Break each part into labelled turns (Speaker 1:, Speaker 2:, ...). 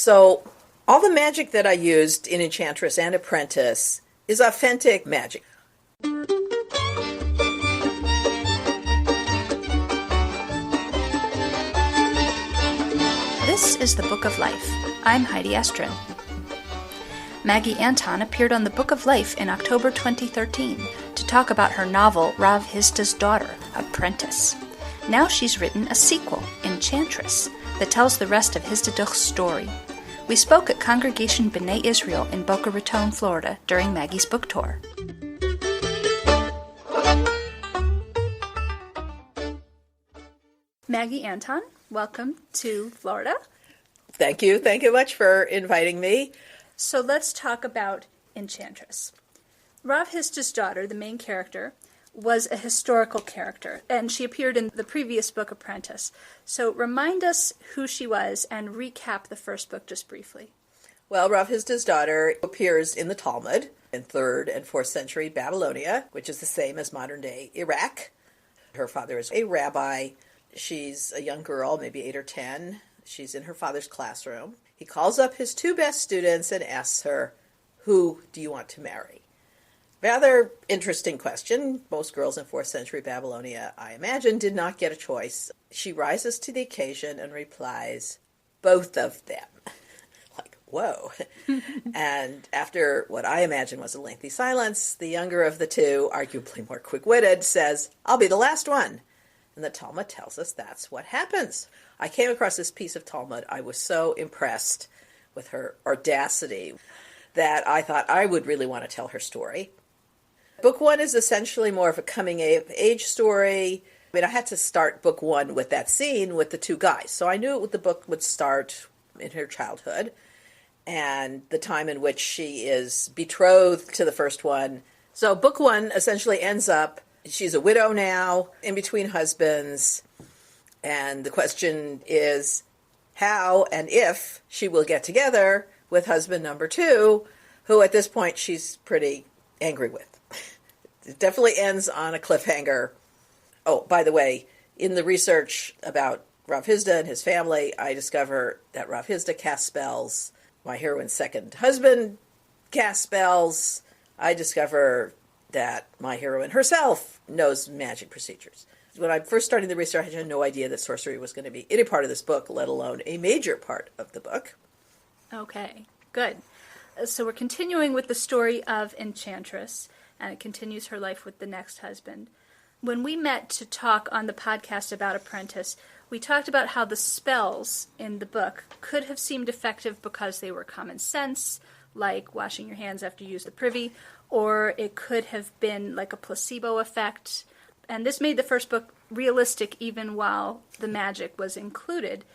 Speaker 1: So all the magic that I used in Enchantress and Apprentice is authentic magic.
Speaker 2: This is the Book of Life. I'm Heidi Estrin. Maggie Anton appeared on the Book of Life in October 2013 to talk about her novel Rav Hisda's daughter, Apprentice. Now she's written a sequel, Enchantress, that tells the rest of Hisda's story. We spoke at Congregation B'nai Israel in Boca Raton, Florida, during Maggie's book tour. Maggie Anton, welcome to Florida.
Speaker 1: Thank you. Thank you much for inviting me.
Speaker 2: So let's talk about Enchantress. Rav Hisda's daughter, the main character, was a historical character, and she appeared in the previous book, Apprentice. So remind us who she was and recap the first book just briefly.
Speaker 1: Well, Rav Hisda's daughter appears in the Talmud in 3rd and 4th century Babylonia, which is the same as modern-day Iraq. Her father is a rabbi. She's a young girl, maybe 8 or 10. She's in her father's classroom. He calls up his 2 best students and asks her, "Who do you want to marry?" Rather interesting question. Most girls in 4th century Babylonia, I imagine, did not get a choice. She rises to the occasion and replies, "Both of them." Like, whoa. And after what I imagine was a lengthy silence, the younger of the 2, arguably more quick-witted, says, "I'll be the last one." And the Talmud tells us that's what happens. I came across this piece of Talmud. I was so impressed with her audacity that I thought I would really want to tell her story. Book 1 is essentially more of a coming-of-age story. I mean, I had to start book 1 with that scene with the 2 guys. So I knew the book would start in her childhood and the time in which she is betrothed to the first one. So book 1 essentially ends up, she's a widow now, in between husbands. And the question is how and if she will get together with husband number 2, who at this point she's pretty angry with. It definitely ends on a cliffhanger. Oh, by the way, in the research about Rav Hisda and his family, I discover that Rav Hisda casts spells. My heroine's second husband casts spells. I discover that my heroine herself knows magic procedures. When I first started the research, I had no idea that sorcery was going to be any part of this book, let alone a major part of the book.
Speaker 2: Okay, good. So we're continuing with the story of Enchantress, and it continues her life with the next husband. When we met to talk on the podcast about Apprentice, we talked about how the spells in the book could have seemed effective because they were common sense, like washing your hands after you use the privy, or it could have been like a placebo effect. And this made the first book realistic even while the magic was included.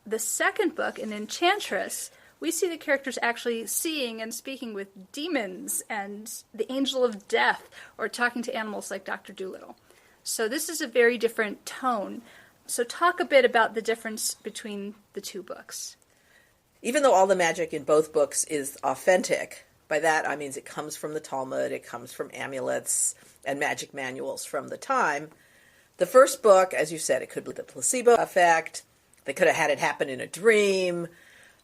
Speaker 2: The second book, in Enchantress, we see the characters actually seeing and speaking with demons and the angel of death, or talking to animals like Dr. Dolittle. So this is a very different tone. So talk a bit about the difference between the 2 books.
Speaker 1: Even though all the magic in both books is authentic, by that I mean it comes from the Talmud, it comes from amulets and magic manuals from the time. The first book, as you said, it could be the placebo effect. They could have had it happen in a dream.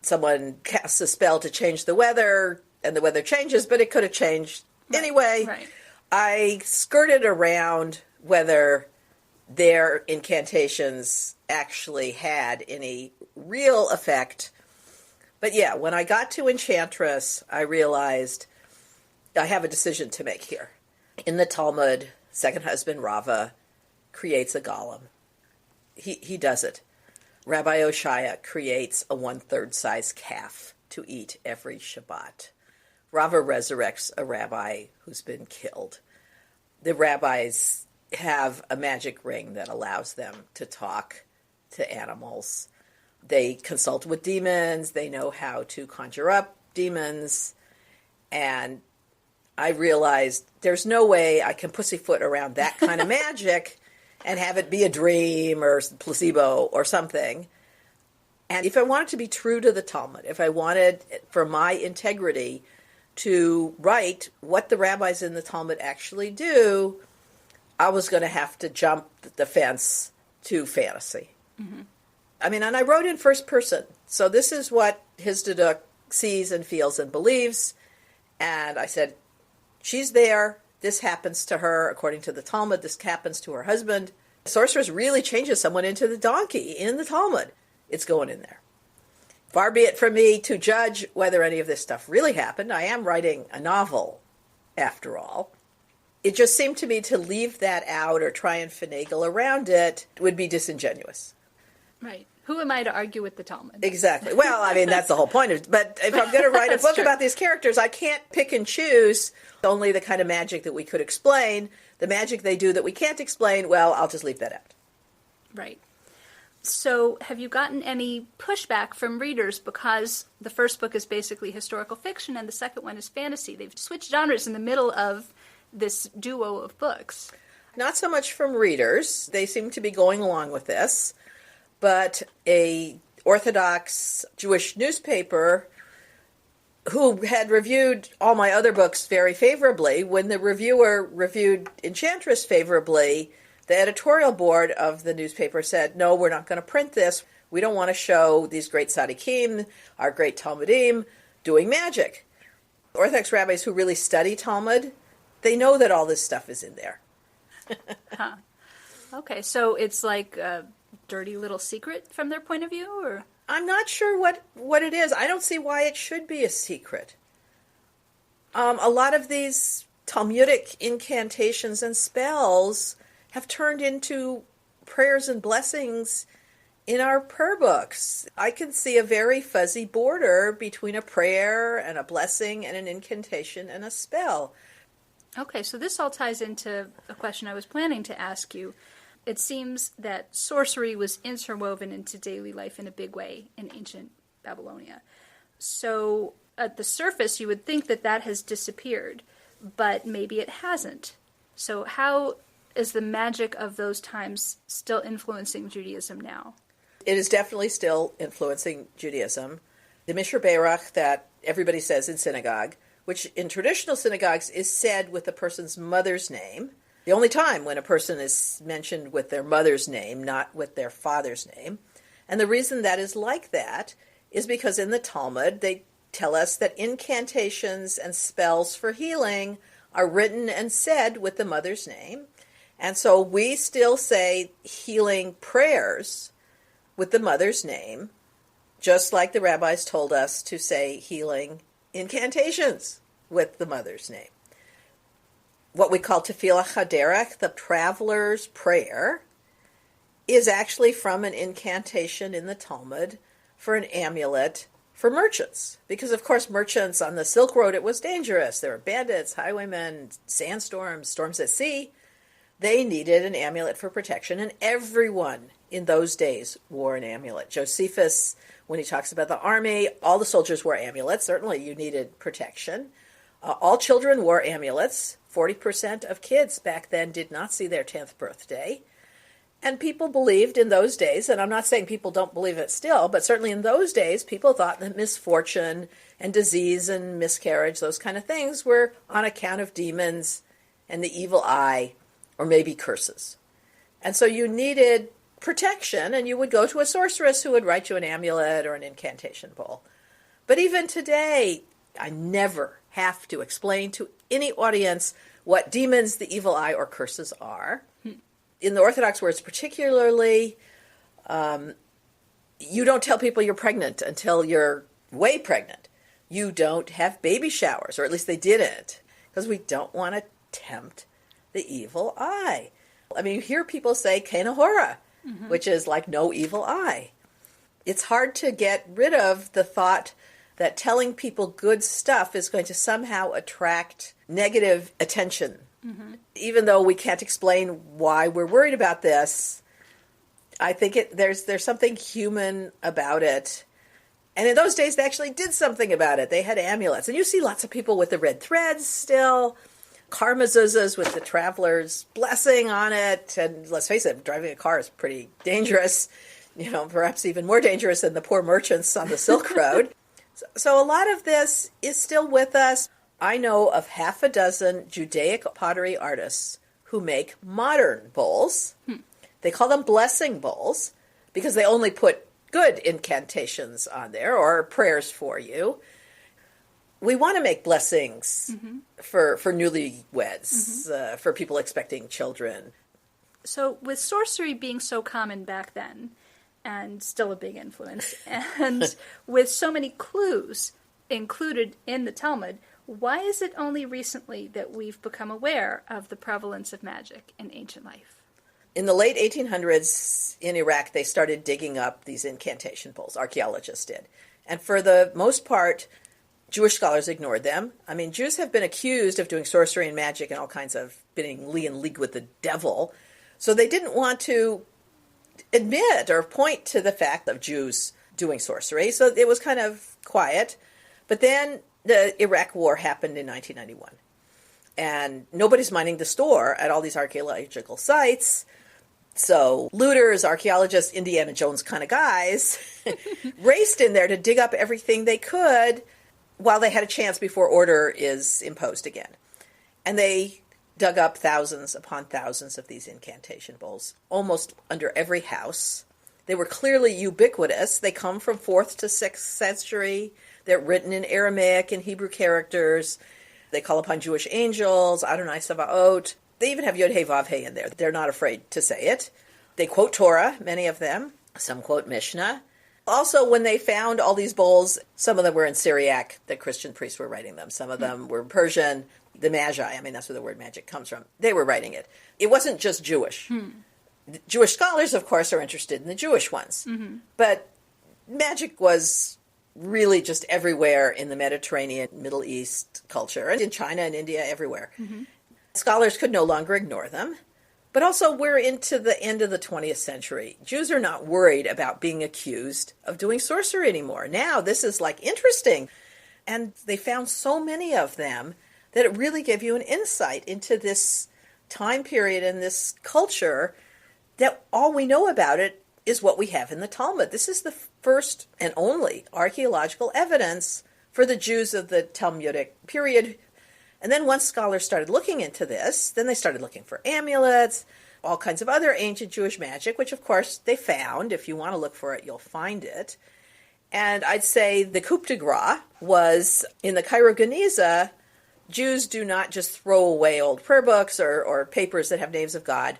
Speaker 1: Someone casts a spell to change the weather, and the weather changes, but it could have changed anyway.
Speaker 2: Right.
Speaker 1: I skirted around whether their incantations actually had any real effect. But yeah, when I got to Enchantress, I realized I have a decision to make here. In the Talmud, second husband Rava creates a golem. He does it. Rabbi Oshaya creates a 1/3 size calf to eat every Shabbat. Rava resurrects a rabbi who's been killed. The rabbis have a magic ring that allows them to talk to animals. They consult with demons. They know how to conjure up demons. And I realized there's no way I can pussyfoot around that kind of magic and have it be a dream or placebo or something. And if I wanted to be true to the Talmud, if I wanted for my integrity to write what the rabbis in the Talmud actually do, I was going to have to jump the fence to fantasy. Mm-hmm. I mean, and I wrote in first person. So this is what Hisda sees and feels and believes. And I said, she's there. This happens to her. According to the Talmud, this happens to her husband. Sorceress really changes someone into the donkey in the Talmud. It's going in there. Far be it from me to judge whether any of this stuff really happened. I am writing a novel, after all. It just seemed to me to leave that out or try and finagle around it would be disingenuous.
Speaker 2: Right. Who am I to argue with the Talmud?
Speaker 1: Exactly. Well, I mean, that's the whole point. But if I'm going to write a book about these characters, I can't pick and choose only the kind of magic that we could explain. The magic they do that we can't explain, well, I'll just leave that out.
Speaker 2: Right. So have you gotten any pushback from readers because the first book is basically historical fiction and the second one is fantasy? They've switched genres in the middle of this duo of books.
Speaker 1: Not so much from readers. They seem to be going along with this. But a Orthodox Jewish newspaper who had reviewed all my other books very favorably, when the reviewer reviewed Enchantress favorably, the editorial board of the newspaper said, no, we're not going to print this. We don't want to show these great tzaddikim, our great Talmudim, doing magic. Orthodox rabbis who really study Talmud, they know that all this stuff is in there.
Speaker 2: Huh. Okay, so it's like a dirty little secret from their point of view, or?
Speaker 1: I'm not sure what it is. I don't see why it should be a secret. A lot of these Talmudic incantations and spells have turned into prayers and blessings in our prayer books. I can see a very fuzzy border between a prayer and a blessing and an incantation and a spell.
Speaker 2: Okay, so this all ties into a question I was planning to ask you. It seems that sorcery was interwoven into daily life in a big way in ancient Babylonia. So at the surface, you would think that that has disappeared, but maybe it hasn't. So how is the magic of those times still influencing Judaism now?
Speaker 1: It is definitely still influencing Judaism. The Mishra Beirach that everybody says in synagogue, which in traditional synagogues is said with the person's mother's name. The only time when a person is mentioned with their mother's name, not with their father's name. And the reason that is like that is because in the Talmud, they tell us that incantations and spells for healing are written and said with the mother's name. And so we still say healing prayers with the mother's name, just like the rabbis told us to say healing incantations with the mother's name. What we call Tefillah Chaderech, the traveler's prayer, is actually from an incantation in the Talmud for an amulet for merchants. Because, of course, merchants on the Silk Road, it was dangerous. There were bandits, highwaymen, sandstorms, storms at sea. They needed an amulet for protection, and everyone in those days wore an amulet. Josephus, when he talks about the army, all the soldiers wore amulets. Certainly you needed protection. All children wore amulets. 40% of kids back then did not see their 10th birthday. And people believed in those days, and I'm not saying people don't believe it still, but certainly in those days, people thought that misfortune and disease and miscarriage, those kind of things, were on account of demons and the evil eye, or maybe curses. And so you needed protection, and you would go to a sorceress who would write you an amulet or an incantation bowl. But even today, I never have to explain to any audience what demons, the evil eye, or curses are. In the Orthodox words particularly, you don't tell people you're pregnant until you're way pregnant. You don't have baby showers, or at least they didn't, because we don't want to tempt the evil eye. I mean, you hear people say Kenahora, which is like no evil eye. It's hard to get rid of the thought that telling people good stuff is going to somehow attract negative attention. Even though we can't explain why we're worried about this, I think there's something human about it. And in those days, they actually did something about it. They had amulets. And you see lots of people with the red threads still, car mezuzahs with the traveler's blessing on it. And let's face it, driving a car is pretty dangerous, perhaps even more dangerous than the poor merchants on the Silk Road. So a lot of this is still with us. I know of half a dozen Judaic pottery artists who make modern bowls. They call them blessing bowls because they only put good incantations on there or prayers for you. We want to make blessings for newlyweds, for people expecting children.
Speaker 2: So with sorcery being so common back then, and still a big influence, and with so many clues included in the Talmud, why is it only recently that we've become aware of the prevalence of magic in ancient life?
Speaker 1: In the late 1800s in Iraq, they started digging up these incantation bowls. Archaeologists did. And for the most part, Jewish scholars ignored them. I mean, Jews have been accused of doing sorcery and magic and all kinds of being in league with the devil. So they didn't want to admit or point to the fact of Jews doing sorcery. So it was kind of quiet. But then the Iraq War happened in 1991. And nobody's minding the store at all these archaeological sites. So looters, archaeologists, Indiana Jones kind of guys raced in there to dig up everything they could while they had a chance before order is imposed again. And they dug up thousands upon thousands of these incantation bowls, almost under every house. They were clearly ubiquitous. They come from 4th to 6th century. They're written in Aramaic and Hebrew characters. They call upon Jewish angels, Adonai Sabaoth. They even have Yod-Heh-Vav-Heh in there. They're not afraid to say it. They quote Torah, many of them. Some quote Mishnah. Also, when they found all these bowls, some of them were in Syriac. The Christian priests were writing them. Some of them were Persian. The Magi, I mean, that's where the word magic comes from. They were writing it. It wasn't just Jewish. Jewish scholars, of course, are interested in the Jewish ones. But magic was really just everywhere in the Mediterranean, Middle East culture, and in China and India, everywhere. Scholars could no longer ignore them. But also, we're into the end of the 20th century. Jews are not worried about being accused of doing sorcery anymore. Now, this is like interesting. And they found so many of them that it really gave you an insight into this time period and this culture that all we know about it is what we have in the Talmud. This is the first and only archaeological evidence for the Jews of the Talmudic period. And then once scholars started looking into this, then they started looking for amulets, all kinds of other ancient Jewish magic, which of course they found. If you want to look for it, you'll find it. And I'd say the coup de grace was in the Cairo Geniza. Jews do not just throw away old prayer books or papers that have names of God.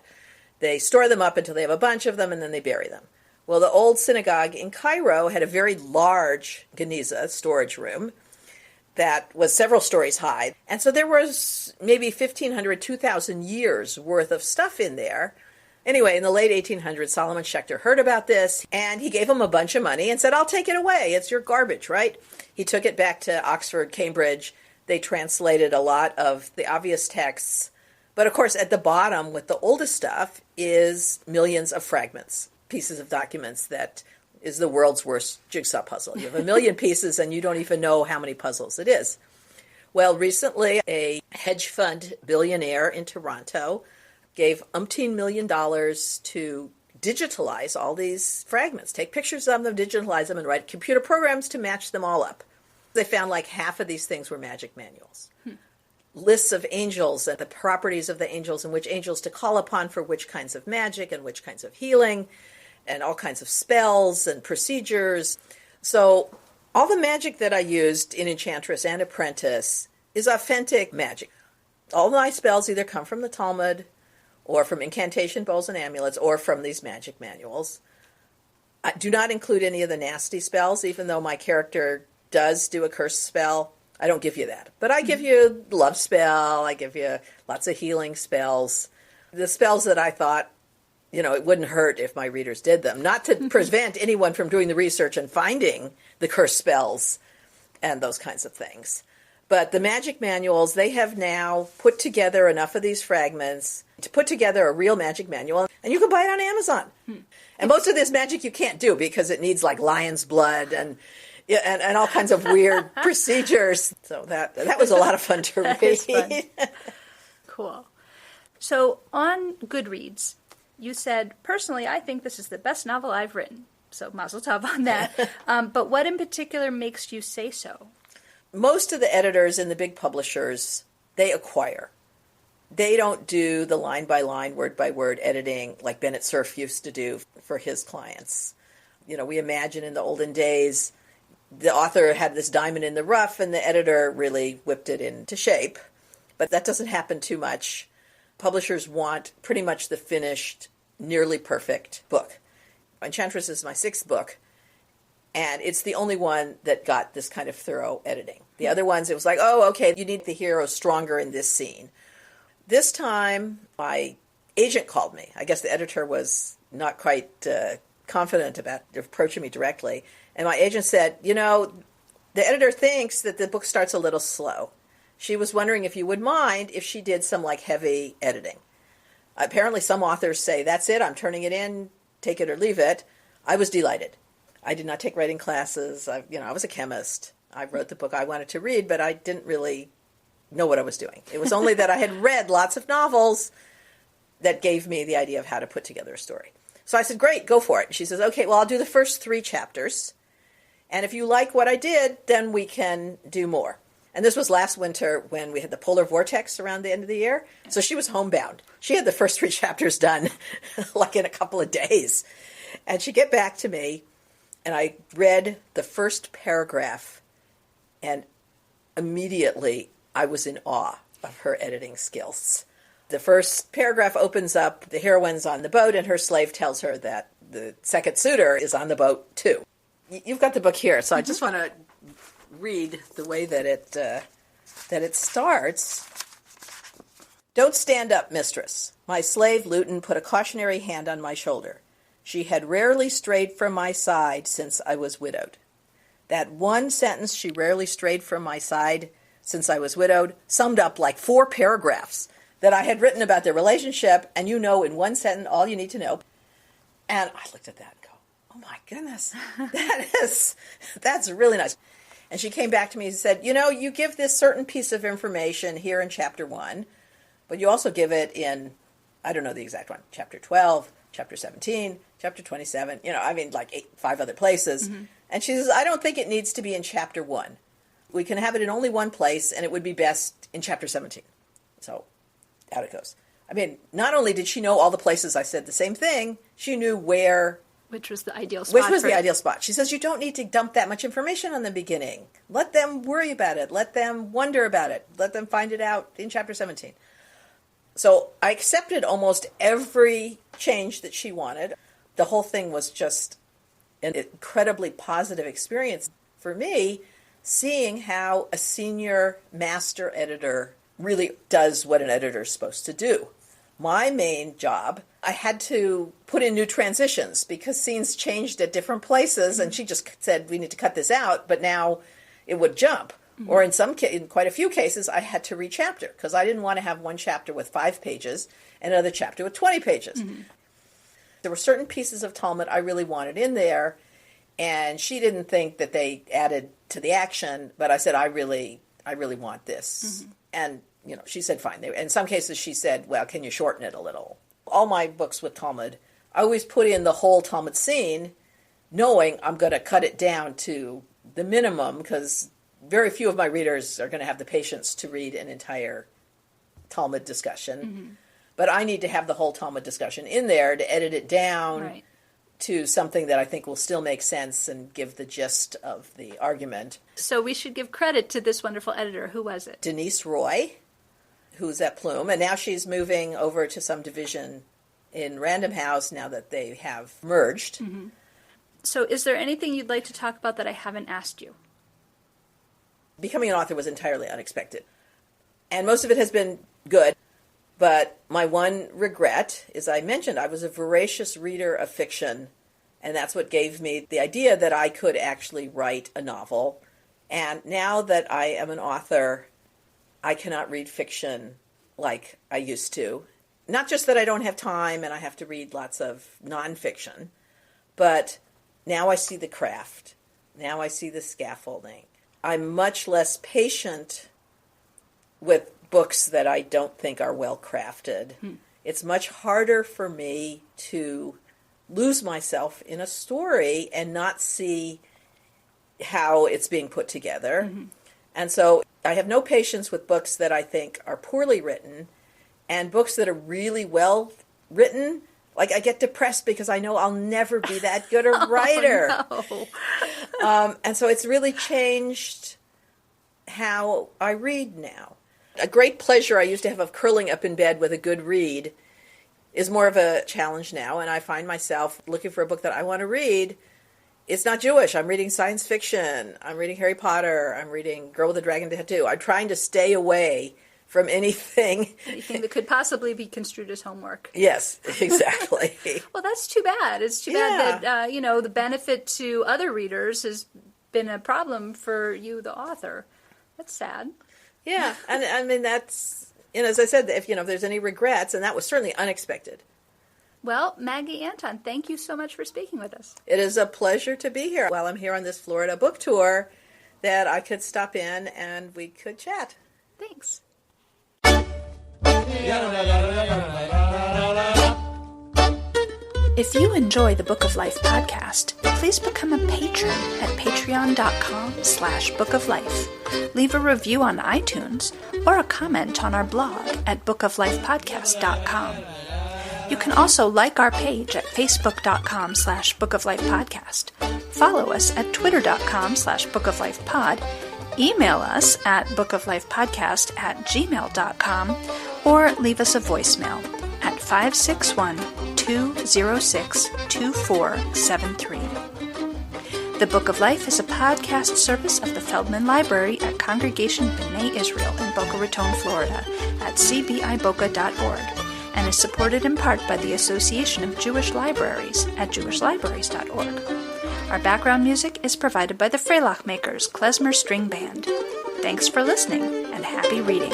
Speaker 1: They store them up until they have a bunch of them, and then they bury them. Well, the old synagogue in Cairo had a very large Geniza, storage room, that was several stories high. And so there was maybe 1,500, 2,000 years worth of stuff in there. Anyway, in the late 1800s, Solomon Schechter heard about this, and he gave him a bunch of money and said, I'll take it away. It's your garbage, right? He took it back to Oxford, Cambridge. They translated a lot of the obvious texts. But of course, at the bottom, with the oldest stuff, is millions of fragments, pieces of documents that is the world's worst jigsaw puzzle. You have a million pieces and you don't even know how many puzzles it is. Well, recently, a hedge fund billionaire in Toronto gave umpteen $1 million to digitalize all these fragments, take pictures of them, digitalize them, and write computer programs to match them all up. They found like half of these things were magic manuals. Lists of angels and the properties of the angels and which angels to call upon for which kinds of magic and which kinds of healing and all kinds of spells and procedures. So all the magic that I used in Enchantress and Apprentice is authentic magic. All my spells either come from the Talmud or from incantation bowls and amulets or from these magic manuals. I do not include any of the nasty spells, even though my character does do a curse spell. I don't give you that. But I give you love spell. I give you lots of healing spells. The spells that I thought, it wouldn't hurt if my readers did them. Not to prevent anyone from doing the research and finding the curse spells and those kinds of things. But the magic manuals, they have now put together enough of these fragments to put together a real magic manual. And you can buy it on Amazon. And most of this magic you can't do because it needs like lion's blood and all kinds of weird procedures. So that was a lot of fun to read.
Speaker 2: Cool. So on Goodreads, you said, personally, I think this is the best novel I've written. So mazel tov on that. But what in particular makes you say so?
Speaker 1: Most of the editors in the big publishers, they acquire. They don't do the line-by-line, word-by-word editing like Bennett Cerf used to do for his clients. We imagine in the olden days, the author had this diamond in the rough and the editor really whipped it into shape. But that doesn't happen too much. Publishers want pretty much the finished, nearly perfect book. Enchantress is my 6th book, and it's the only one that got this kind of thorough editing. The other ones, it was like, oh, okay, you need the hero stronger in this scene. This time, my agent called me. I guess the editor was not quite confident about approaching me directly. And my agent said, the editor thinks that the book starts a little slow. She was wondering if you would mind if she did some heavy editing. Apparently some authors say, that's it, I'm turning it in, take it or leave it. I was delighted. I did not take writing classes. I was a chemist. I wrote the book I wanted to read, but I didn't really know what I was doing. It was only that I had read lots of novels that gave me the idea of how to put together a story. So I said, great, go for it. And she says, okay, well, I'll do the first 3 chapters. And if you like what I did, then we can do more. And this was last winter when we had the polar vortex around the end of the year. So she was homebound. She had the first 3 chapters done in a couple of days. And she'd get back to me, and I read the first paragraph, and immediately I was in awe of her editing skills. The first paragraph opens up, the heroine's on the boat, and her slave tells her that the second suitor is on the boat too. You've got the book here, so I just want to read the way that it starts. Don't stand up, mistress. My slave Luton put a cautionary hand on my shoulder. She had rarely strayed from my side since I was widowed. That one sentence, she rarely strayed from my side since I was widowed, summed up 4 paragraphs that I had written about their relationship, and in one sentence all you need to know. And I looked at that and go, oh my goodness, that's really nice. And she came back to me and said, you give this certain piece of information here in chapter 1, but you also give it in, I don't know the exact one, chapter 12, chapter 17, chapter 27, 5 other places. Mm-hmm. And she says, I don't think it needs to be in chapter 1. We can have it in only one place, and it would be best in chapter 17. So out it goes. Not only did she know all the places I said the same thing, she knew
Speaker 2: which was the ideal spot.
Speaker 1: Which was the ideal spot. She says, you don't need to dump that much information on the beginning. Let them worry about it. Let them wonder about it. Let them find it out in chapter 17. So I accepted almost every change that she wanted. The whole thing was just an incredibly positive experience for me, seeing how a senior master editor really does what an editor is supposed to do. My main job, I had to put in new transitions because scenes changed at different places, and she just said, we need to cut this out, but now it would jump. Mm-hmm. Or in quite a few cases, I had to re-chapter because I didn't want to have one chapter with 5 pages and another chapter with 20 pages. Mm-hmm. There were certain pieces of Talmud I really wanted in there, and she didn't think that they added to the action, but I said, I really want this. Mm-hmm. And, she said, fine. In some cases, she said, well, can you shorten it a little? All my books with Talmud, I always put in the whole Talmud scene, knowing I'm going to cut it down to the minimum, because very few of my readers are going to have the patience to read an entire Talmud discussion. Mm-hmm. But I need to have the whole Talmud discussion in there to edit it down to something that I think will still make sense and give the gist of the argument.
Speaker 2: So we should give credit to this wonderful editor. Who was it?
Speaker 1: Denise Roy, who's at Plume, and now she's moving over to some division in Random House now that they have merged.
Speaker 2: Mm-hmm. So is there anything you'd like to talk about that I haven't asked you?
Speaker 1: Becoming an author was entirely unexpected. And most of it has been good. But my one regret is I mentioned I was a voracious reader of fiction, and that's what gave me the idea that I could actually write a novel. And now that I am an author, I cannot read fiction like I used to. Not just that I don't have time and I have to read lots of nonfiction, but now I see the craft. Now I see the scaffolding. I'm much less patient with books that I don't think are well crafted. It's much harder for me to lose myself in a story and not see how it's being put together. Mm-hmm. And so I have no patience with books that I think are poorly written, and books that are really well written, Like, I get depressed because I know I'll never be that good a writer.
Speaker 2: Oh, no.
Speaker 1: And so it's really changed how I read now. A great pleasure I used to have of curling up in bed with a good read is more of a challenge now, and I find myself looking for a book that I want to read. It's not Jewish. I'm reading science fiction. I'm reading Harry Potter. I'm reading Girl with a Dragon Tattoo. I'm trying to stay away from anything
Speaker 2: Anything that could possibly be construed as homework.
Speaker 1: Yes, exactly.
Speaker 2: Well, that's too bad. It's too bad that, the benefit to other readers has been a problem for you, the author. That's sad.
Speaker 1: Yeah, and I mean, that's, as I said, if there's any regrets, and that was certainly unexpected.
Speaker 2: Well, Maggie Anton, thank you so much for speaking with us.
Speaker 1: It is a pleasure to be here while I'm here on this Florida book tour, that I could stop in and we could chat.
Speaker 2: Thanks. If you enjoy the Book of Life podcast, please become a patron at patreon.com/bookoflife. Leave a review on iTunes or a comment on our blog at bookoflifepodcast.com. You can also like our page at facebook.com/bookoflifepodcast. Follow us at twitter.com/bookoflifepod. Email us at bookoflifepodcast@gmail.com or leave us a voicemail at 561-206-2473. The Book of Life is a podcast service of the Feldman Library at Congregation B'nai Israel in Boca Raton, Florida at cbiboca.org and is supported in part by the Association of Jewish Libraries at jewishlibraries.org. Our background music is provided by the Freilach Makers Klezmer String Band. Thanks for listening and happy reading.